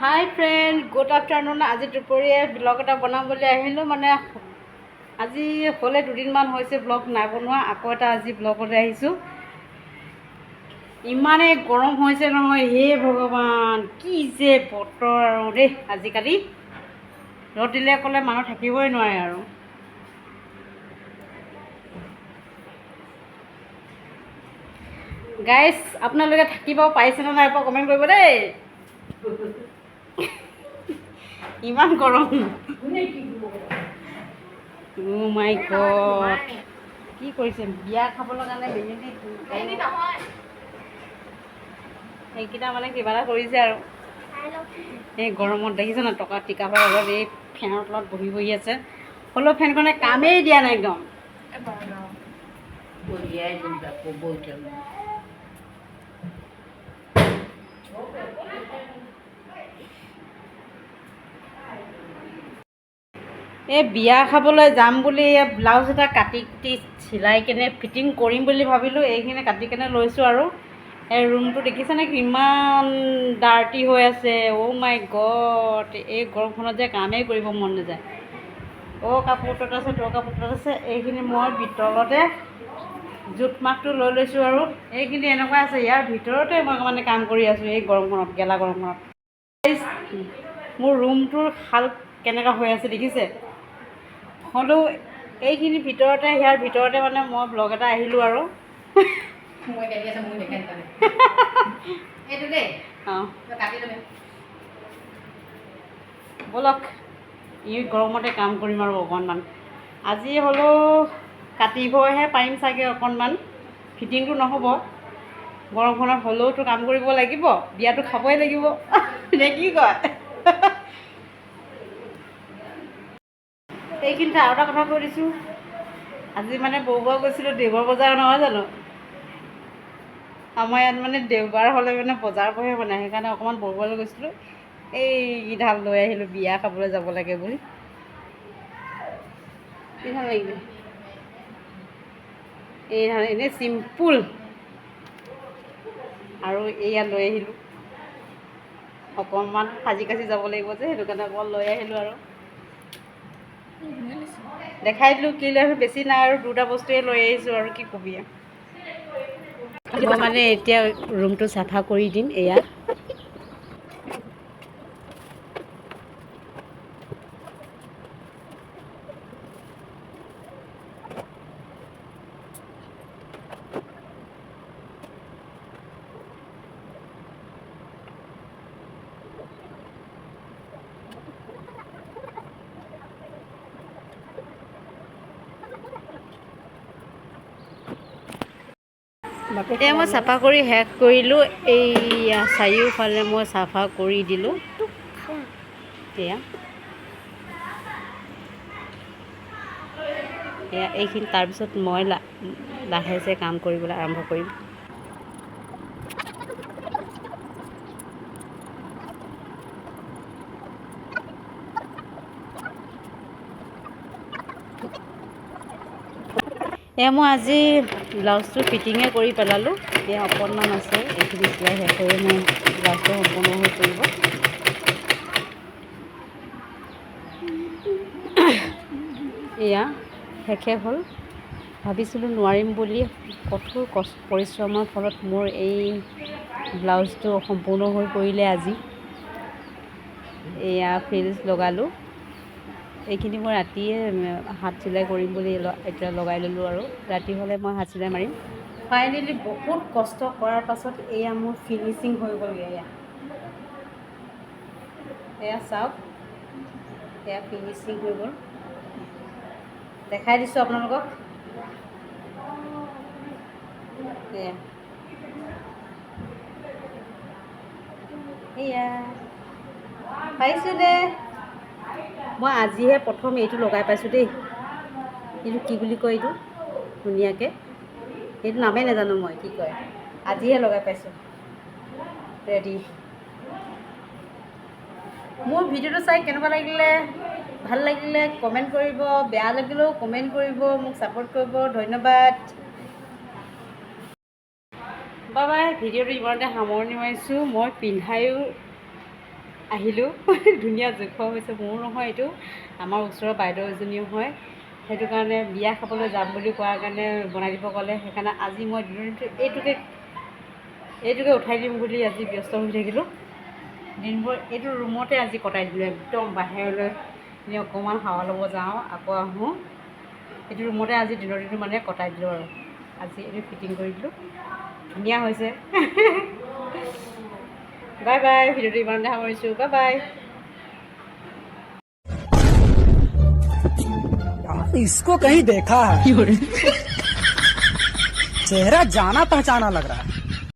হাই friend, good afternoon. আজি দুপৰীয়া blog এটা বনাবলৈ আহিলোঁ। মানে আজি হ'লে দুদিনমান হৈছে ব্লগ নাই বনোৱা, আকৌ এটা আজি ব্লগলৈ আহিছোঁ। ইমানেই গৰম হৈছে নহয়, হে ভগৱান, কি যে বতৰ আৰু দেই আজিকালি। ৰ'দ দিলে ক'লে মানুহ থাকিবই নোৱাৰে আৰু। গাইজ, আপোনালোকে থাকিব পাৰিছেনে নাই পৰা কমেণ্ট কৰিব দেই। ইমান গৰম। অ' মাই গড, কি কৰিছে? বিয়া খাবলৈ কাৰণে মেহেন্দি সেইকেইটা মানে কিবা এটা কৰিছে আৰু এই গৰমত দেখিছে না, টকা টিকাবৰ লগত এই ফেনৰ তলত বহি বহি আছে। হ'লেও ফেনখনে কামেই দিয়া নাই একদম। এই বিয়া খাবলৈ যাম বুলি ব্লাউজ এটা কাটি চিলাই কেনে ফিটিং কৰিম বুলি ভাবিলোঁ। এইখিনি কাটি কেনে লৈছোঁ আৰু এই ৰুমটো দেখিছেনে কিমান ডাৰ্টি হৈ আছে। অ' মাই গড, এই গৰমখনত যে কামেই কৰিব মন নাযায়। অ' কাপোৰ তত আছে, তোৰ কাপোৰ তত আছে। এইখিনি মই ভিতৰতে জোখ মাখটো লৈ লৈছোঁ আৰু এইখিনি এনেকুৱা আছে, ইয়াৰ ভিতৰতে মই মানে কাম কৰি আছোঁ এই গৰমখনত, গেলা গৰমখনত। মোৰ ৰুমটোৰ হাল কেনেকুৱা হৈ আছে দেখিছে। হ'লেও এইখিনি ভিতৰতে, ইয়াৰ ভিতৰতে মানে মই ব্লগ এটা আহিলোঁ আৰু অঁ ব'লক, ই গৰমতে কাম কৰিম আৰু অকণমান। আজি হ'লেও কাটিবহে পাৰিম চাগে অকণমান, ফিটিংটো নহ'ব গৰমখনত। হ'লেওতো কাম কৰিব লাগিব, বিয়াটো খাবই লাগিব নে কি কয়? সেইখিনিতে আৰু এটা কথা কৈ দিছোঁ, আজি মানে বৰবুৱা গৈছিলোঁ, দেওবাৰ বজাৰ নহয় জানো। আমাৰ ইয়াত মানে দেওবাৰ হ'লে মানে বজাৰ বহে মানে, সেইকাৰণে অকণমান বৰবুৱালৈ গৈছিলোঁ। এইকেইডাল লৈ আহিলোঁ বিয়া খাবলৈ যাব লাগে বুলি। কি ভাল লাগিলে এইডাল এনেই চিম্পুল, আৰু এয়া লৈ আহিলোঁ অকণমান সাজি কাচি যাব লাগিব যে, সেইটো কাৰণে অকণমান লৈ আহিলোঁ আৰু দেখাই দিলোঁ কি লৈ আহিলোঁ। বেছি নাই আৰু দুটা বস্তুৱে লৈ আহিছোঁ আৰু কি কবি। মই মানে এতিয়া ৰুমটো চাফা কৰি দিম। এয়া এতিয়া মই চাফা কৰি শেষ কৰিলোঁ। এইয়া চাৰিওফালে মই চাফা কৰি দিলোঁ। এয়া এইখিনি, তাৰপিছত মই লাহেছে কাম কৰিবলৈ আৰম্ভ কৰিম। এয়া মই আজি ব্লাউজটো ফিটিঙে কৰি পেলালোঁ। এতিয়া অকণমান আছে, এইখিনি চিলাই শেষ কৰি মই ব্লাউজটো সম্পূৰ্ণ হৈ পৰিব। এয়া শেষে হ'ল। ভাবিছিলোঁ নোৱাৰিম বুলি, কঠোৰ পৰিশ্ৰমৰ ফলত মোৰ এই ব্লাউজটো সম্পূৰ্ণ হৈ পৰিলে আজি। এয়া ফ্ৰিলছ লগালোঁ। এইখিনি মই ৰাতিয়ে হাত চিলাই কৰিম বুলি এতিয়া লগাই ল'লোঁ আৰু ৰাতি হ'লে মই হাত চিলাই মাৰিম। ফাইনেলি বহুত কষ্ট কৰাৰ পাছত এয়া মোৰ ফিনিচিং হৈ গ'লগৈ। এয়া চাওক, এয়া ফিনিচিং হৈ গ'ল। দেখাই দিছোঁ আপোনালোকক। এয়া পাইছোঁ দে। মই আজিহে প্ৰথম এইটো লগাই পাইছোঁ দেই। এইটো কি বুলি কয়, এইটো ধুনীয়াকৈ, এইটো নামেই নাজানো মই কি কয়, আজিহে লগাই পাইছোঁ। ৰেডি। মোৰ ভিডিঅ'টো চাই কেনেকুৱা লাগিলে, ভাল লাগিলে কমেণ্ট কৰিব, বেয়া লাগিলেও কমেণ্ট কৰিব, মোক ছাপোৰ্ট কৰিব। ধন্যবাদ। Bye bye. ভিডিঅ'টো ইমানতে সামৰণি মাৰিছোঁ। মই পিন্ধায়ো আহিলোঁ। ধুনীয়া জোখৰ হৈছে, মোৰ নহয় এইটো, আমাৰ ওচৰৰ বাইদেউ এজনীও হয়। সেইটো কাৰণে বিয়া খাবলৈ যাম বুলি কোৱাৰ কাৰণে বনাই দিব ক'লে। সেইকাৰণে আজি মই দিনটো এইটোকে উঠাই দিম বুলি আজি ব্যস্ত হৈ থাকিলোঁ। দিনবোৰ এইটো ৰুমতে আজি কটাই দিলোঁ, একদম বাহিৰলৈ এনে অকণমান হাৱা ল'ব যাওঁ, আকৌ আহোঁ। এইটো ৰুমতে আজি দিনটো মানে কটাই দিলোঁ আৰু আজি এইটো ফিটিং কৰি দিলোঁ, ধুনীয়া হৈছে। বাই বাই, ভিডিঅ'টো ইমানতে সামৰিছোঁ, বাই বাই। इसको कहीं देखा है चेहरा जाना पहचाना लग रहा है।